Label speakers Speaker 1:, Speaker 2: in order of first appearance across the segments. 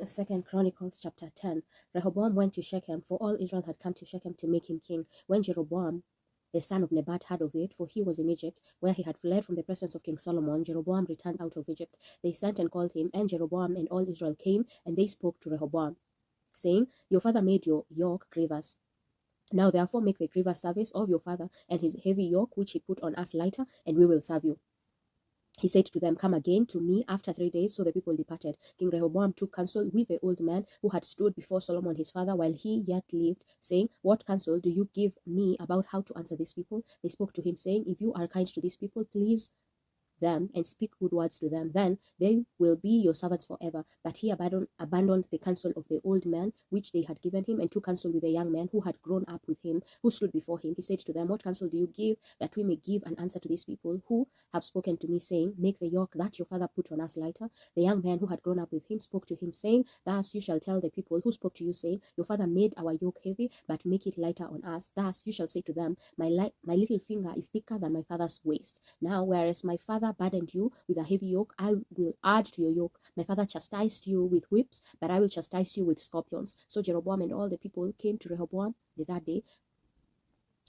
Speaker 1: Second Chronicles chapter 10. Rehoboam went to Shechem, for all Israel had come to Shechem to make him king. When Jeroboam the son of Nebat heard of it, for he was in Egypt, where he had fled from the presence of King Solomon, Jeroboam returned out of Egypt. They sent and called him, and Jeroboam and all Israel came, and they spoke to Rehoboam, saying, Your father made your yoke grievous. Now therefore make the grievous service of your father and his heavy yoke which he put on us lighter, and we will serve you. He said to them, Come again to me after 3 days. So the people departed. King Rehoboam took counsel with the old man who had stood before Solomon his father while he yet lived, saying, What counsel do you give me about how to answer these people? They spoke to him, saying, If you are kind to these people, please them and speak good words to them, then they will be your servants forever. But he abandoned the counsel of the old man which they had given him, and took counsel with the young man who had grown up with him, who stood before him. He said to them, What counsel do you give, that we may give an answer to these people who have spoken to me, saying, Make the yoke that your father put on us lighter? The young man who had grown up with him spoke to him, saying, Thus you shall tell the people who spoke to you, saying, Your father made our yoke heavy, but make it lighter on us. Thus you shall say to them, My little finger is thicker than my father's waist. Now whereas my father burdened you with a heavy yoke, I will add to your yoke. My father chastised you with whips, but I will chastise you with scorpions. So Jeroboam and all the people came to Rehoboam the third day,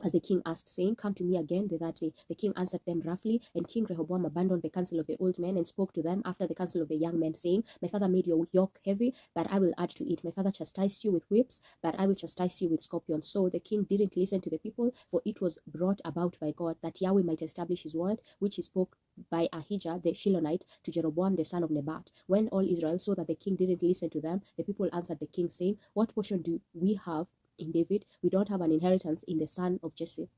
Speaker 1: as the king asked, saying, Come to me again the third day. The king answered them roughly, and King Rehoboam abandoned the counsel of the old men and spoke to them after the counsel of the young men, saying, My father made your yoke heavy, but I will add to it. My father chastised you with whips, but I will chastise you with scorpions. So the king didn't listen to the people, for it was brought about by God, that Yahweh might establish his word, which he spoke by Ahijah the Shilonite to Jeroboam the son of Nebat. When all Israel saw that the king didn't listen to them, the people answered the king, saying, What portion do we have in David? We don't have an inheritance in the son of Jesse.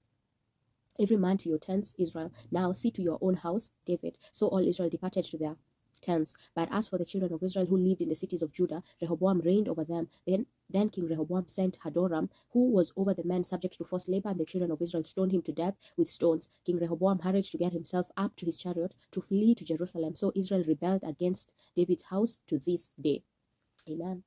Speaker 1: Every man to your tents, Israel. Now see to your own house, David. So all Israel departed to their tents. But as for the children of Israel who lived in the cities of Judah, Rehoboam reigned over them. Then King Rehoboam sent Hadoram, who was over the men subject to forced labor, and the children of Israel stoned him to death with stones. King Rehoboam hurried to get himself up to his chariot to flee to Jerusalem. So Israel rebelled against David's house to this day. Amen.